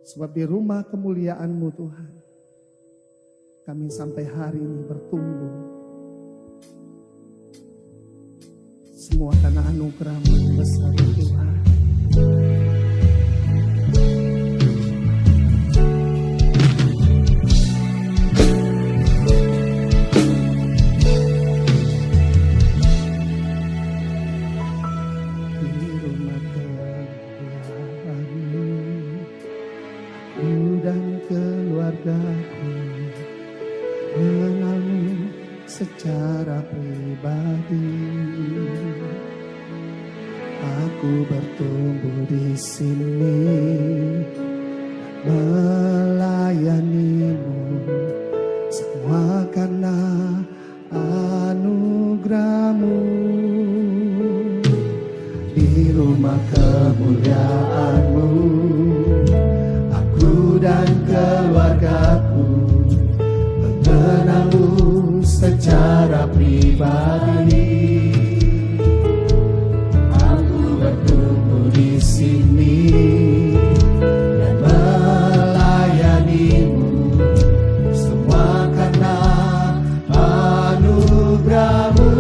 Sebab di rumah kemuliaan-Mu Tuhan, kami sampai hari ini bertumbuh. Semua karena anugerah-Mu yang besar Tuhan. Mengenalmu secara pribadi, aku bertumbuh di sini melayanimu, semua karena anugerah-Mu. Di rumah kemuliaan-Mu, aku dan keluargaku mengenalmu secara pribadi. Aku bertumbuh di sini dan melayanimu, semua karena anugerah-Mu.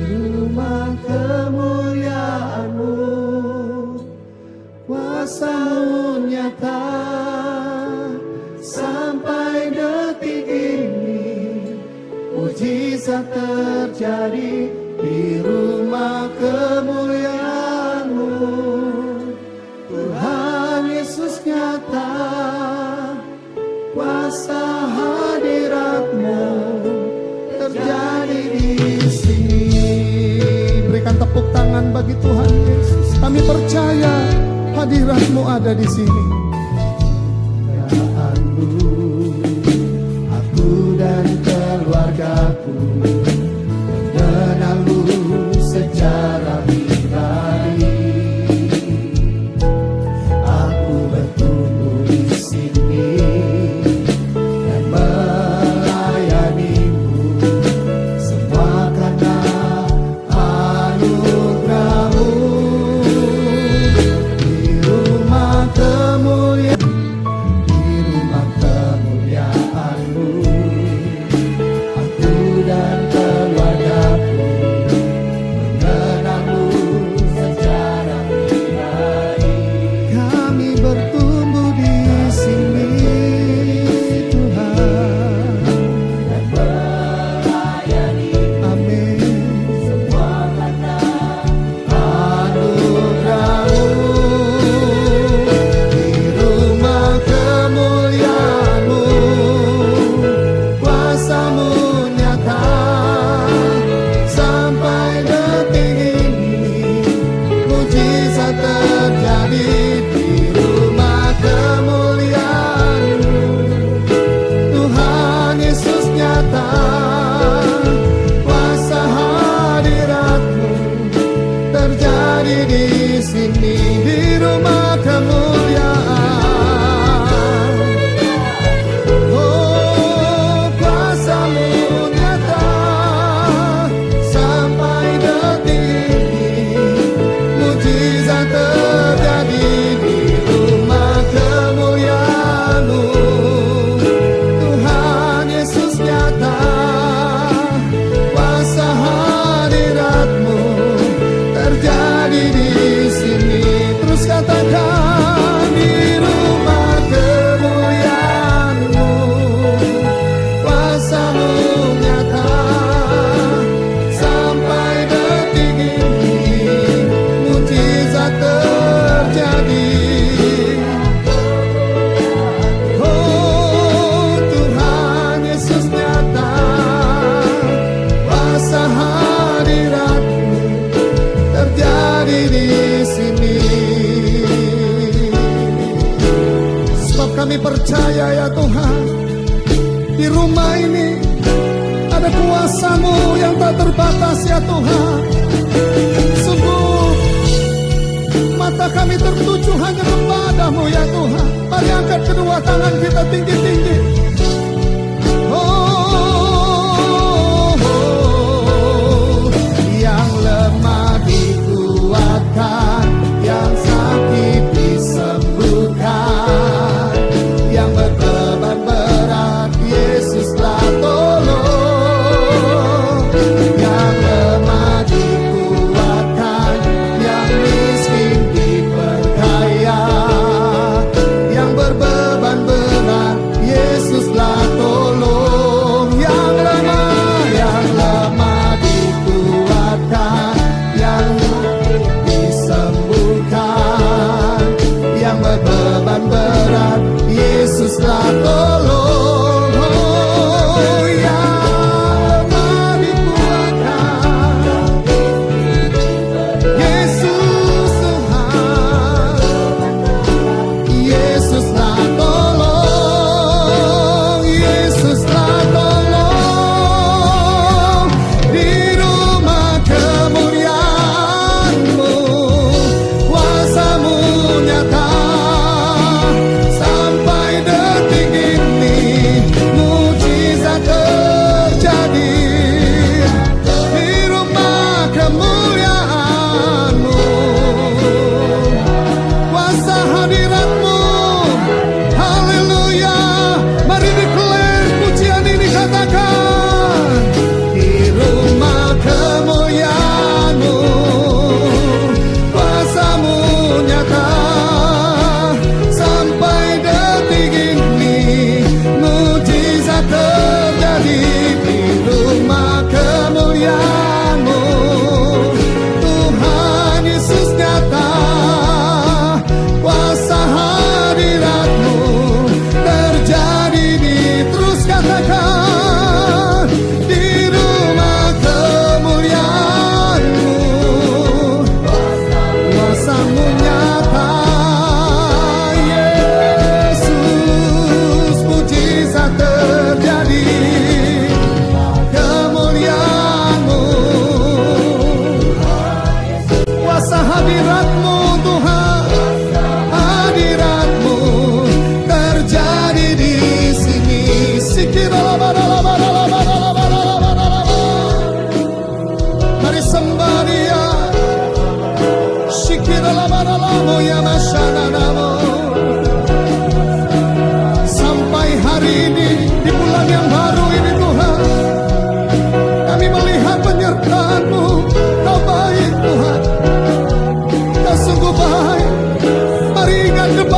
Di rumah kemuliaan-Mu, kuasa-Mu nyata. Sampai detik ini mujizat terjadi di rumah kemuliaan-Mu. Tuhan Yesus nyata, kuasa hadirat-Mu terjadi di sini. Berikan tepuk tangan bagi Tuhan Yesus. Kami percaya hadirat-Mu ada di sini. Aku dan keluargaku mengenalmu secara pribadi. Aku bertumbuh di sini dan melayanimu, semua karena anugerah-Mu. Di rumah kemuliaan, kami percaya ya Tuhan, di rumah ini ada kuasa-Mu yang tak terbatas ya Tuhan. Sungguh mata kami tertuju hanya kepada-Mu ya Tuhan. Mari angkat kedua tangan kita tinggi-tinggi. Yang lemah dikuatkan, yang sakit bisa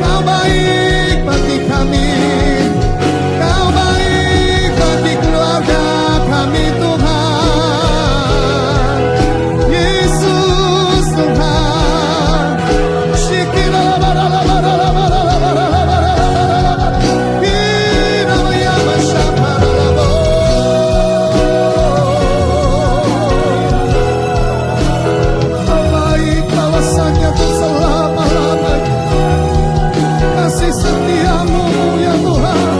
Kau baik bagi kami, Kau baik bagi keluarga kami Tuhan. Yesus Tuhan, baik balasannya tuh selama-lamanya. Kasih setiamu ya Tuhan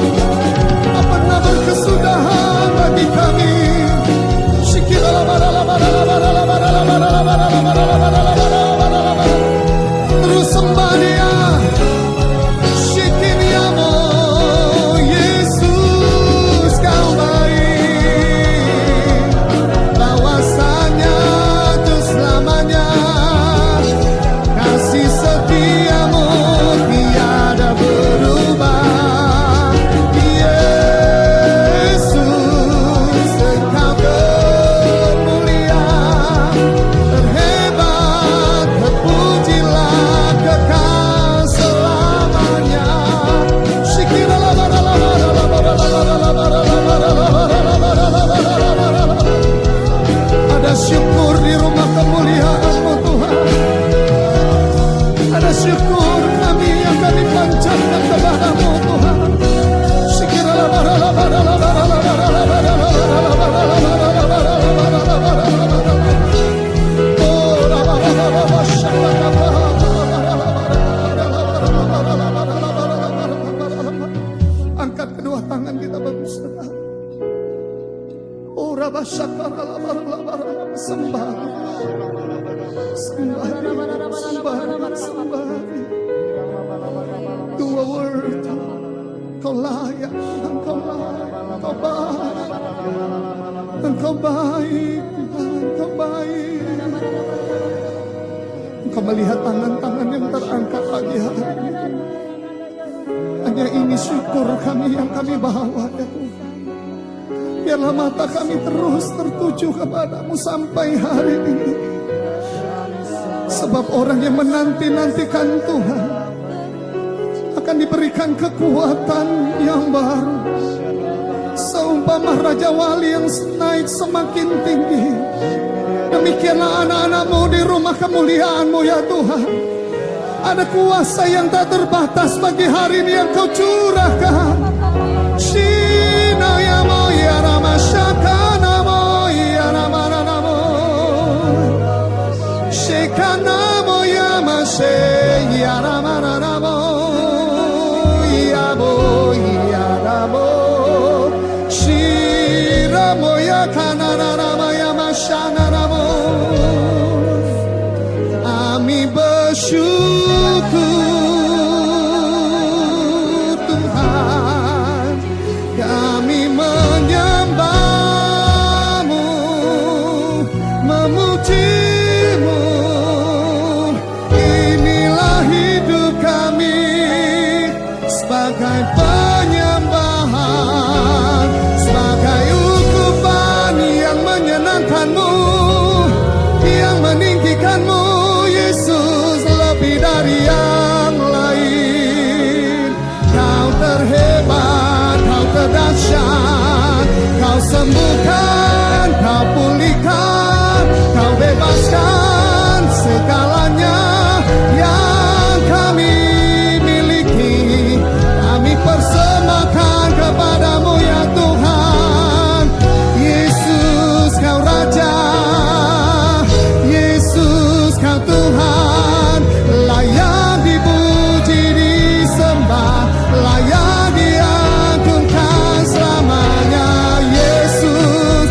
tak pernah berkesudahan bagi kami. Terus sembah Dia, Shikiniamo, Yesus Kau baik, bahwasanya tuh selamanya. Kasih setiamu tiada berubah. Yesus Engkau termulia, terhebat, terpujilah kekal selamanya. Ada syukur di rumah kemuliaan-Mu Tuhan. Ada syukur kami yang kami panjatkan kepada-Mu Tuhan. Angkat kedua tangan kita berserah. Oh Rabba Syakara sembah, sembah, sembah, sembah. You are worthy. Kau layak, Engkau layak, Engkau baik, Engkau baik, Tuhan, Engkau baik. Engkau melihat tangan-tangan yang terangkat pagi hari ini. Hanya ini syukur kami yang kami bawa ya Tuhan. Biarlah mata kami terus tertuju kepada-Mu sampai hari ini. Sebab orang yang menanti-nantikan Tuhan akan diberikan kekuatan yang baru. Seumpama Raja Wali yang naik semakin tinggi, demikianlah anak-anak-Mu di rumah kemuliaan-Mu ya Tuhan. Ada kuasa yang tak terbatas bagi hari ini yang Kau curahkan. Shina ya mo ya rama shakana mo ya rama namo shekana mo ya ma she ya rama namo ya bo ya ramo shira mo ya kana rama ya ma shana namo. Kami bersyukur Tuhan, kami menyembah-Mu, memuji-Mu. Inilah hidup kami sebagai penyembahan, sebagai ukupan yang menyenangkan-Mu, yang meninggikan-Mu Yesus lebih dari yang lain. Kau terhebat, Kau terdahsyat, Kau sembuhkan, Kau pulihkan, Kau bebaskan segalanya yang kami miliki. Kami persembahkan kepada-Mu ya Tuhan. Yesus Kau Raja, Yesus Kau Tuhan, layak dipuji disembah, layak diagungkan selamanya. Yesus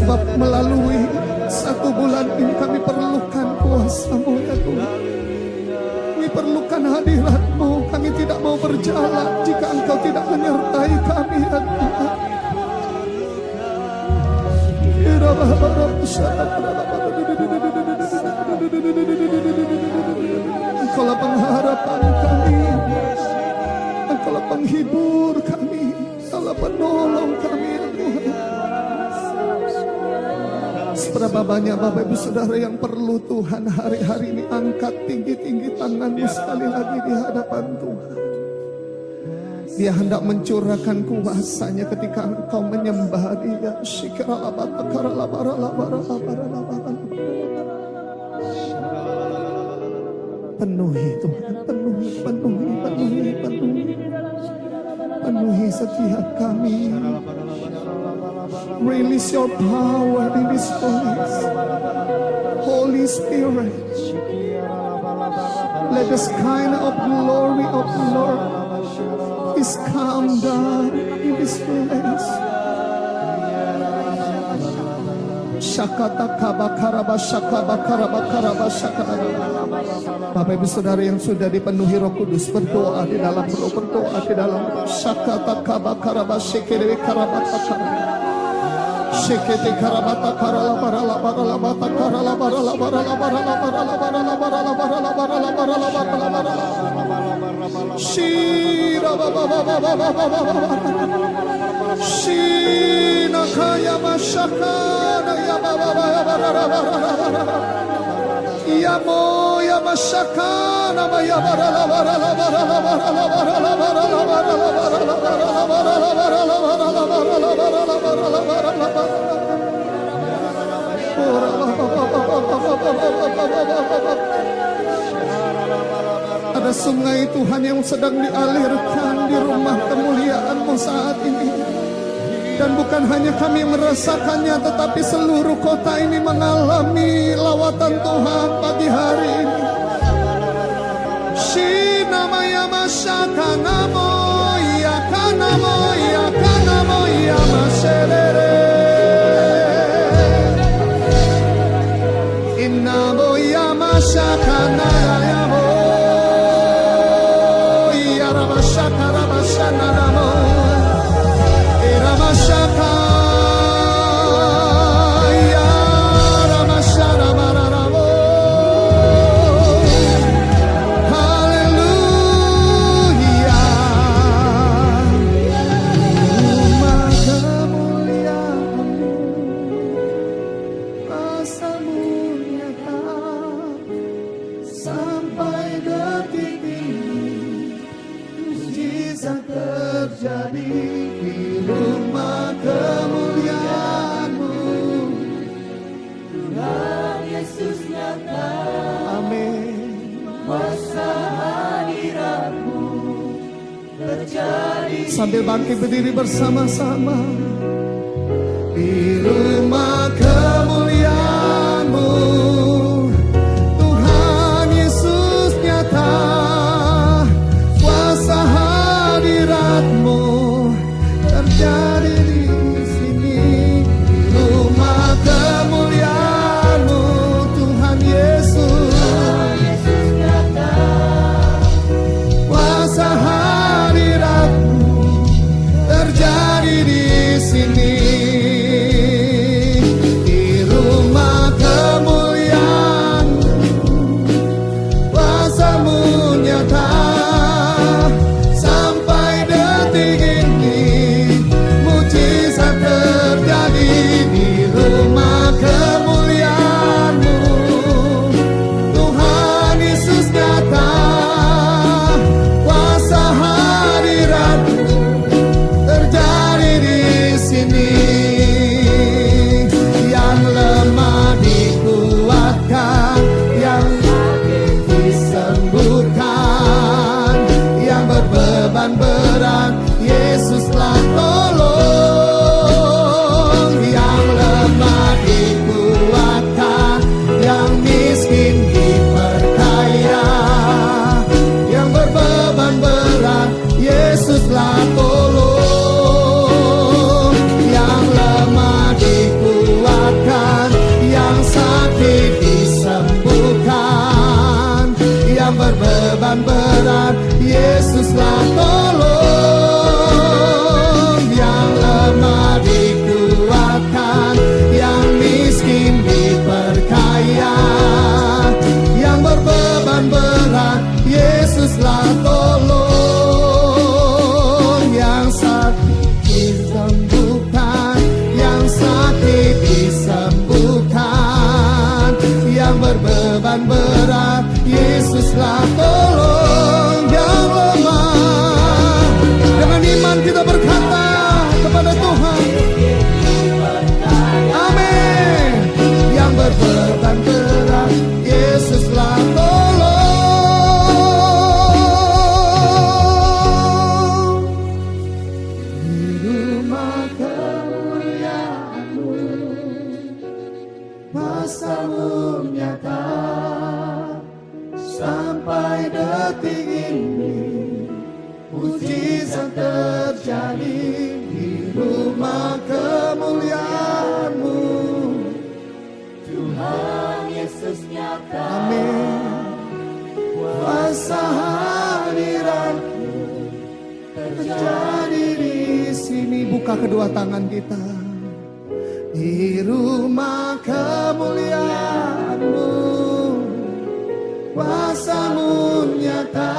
Sebab melalui 1 bulan ini kami perlukan kuasa-Mu ya Tuhan. Kami perlukan hadirat-Mu. Kami tidak mau berjalan jika Engkau tidak menyertai kami ya Tuhan. Engkaulah pengharapan kami, Engkaulah penghibur kami, Engkaulah penolong kami ya Tuhan. Seberapa banyak Bapak Ibu Saudara yang perlu Tuhan hari-hari ini, angkat tinggi-tinggi tanganmu sekali lagi di hadapan Tuhan. Dia hendak mencurahkan kuasanya ketika engkau menyembah Dia. Penuhi Tuhan, penuhi setiap kami. Release your power in this place, Holy Spirit. Let the sky of glory of the Lord is come down in this place. Shakata kabakaraba shakabakaraba karaba shakara. Bapak Ibu Saudara yang sudah dipenuhi Roh Kudus, berdoa di dalam roh, berdoa di dalam roh. Shakata kabakaraba shekere karabata karaba. Shekete karabata karala barala barala bata karala barala barala barala barala barala barala barala barala barala barala barala. Shira baba baba baba baba. Shina kaya mashakana ya baba baba barala. Ya moya mashakana ya barala barala barala barala barala barala barala barala barala barala barala barala barala barala barala barala. Ada sungai Tuhan yang sedang dialirkan di rumah kemuliaan-Mu saat ini. Dan bukan hanya kami merasakannya, tetapi seluruh kota ini mengalami lawatan Tuhan pagi hari ini. Shinamaya masyakanamo ya kanamo ya kanamo ya maserere. Inamo ya masyakana ya mo ya rabashakara bashanamo. Sambil bangkit berdiri bersama-sama di rumah kemuliaan-Mu, Tuhan Yesus nyata, kuasa hadirat-Mu terjadi di sini. Di rumah kemuliaan-Mu, Tuhan Yesus nyata, kuasa hadirat-Mu terjadi di sini. kuasa-Mu nyata sampai detik ini. Mujizat terjadi di rumah kemuliaan-Mu. Tuhan Yesus nyata. Amin. Kuasa hadirat-Mu terjadi di sini. Buka kedua tangan kita. Di rumah kemuliaan-Mu, kuasa-Mu nyata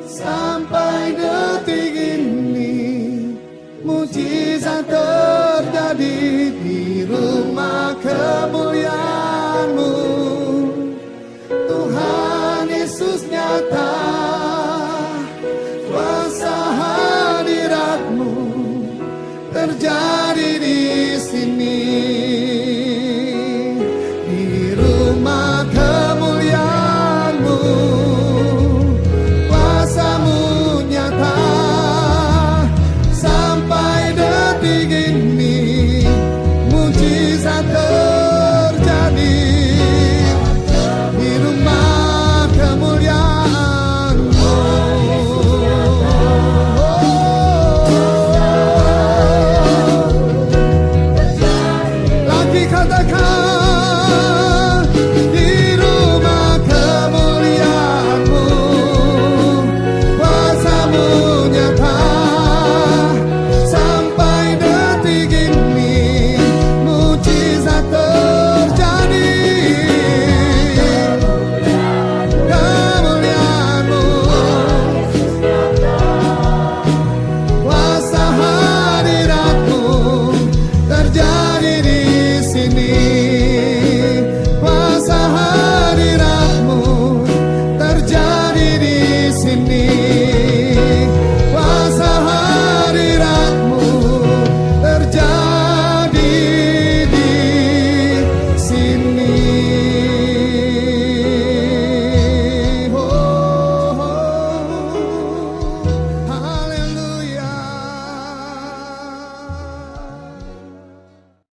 sampai detik ini. Mujizat terjadi di rumah kemuliaan-Mu. Tuhan Yesus nyata, kuasa hadirat-Mu terjadi di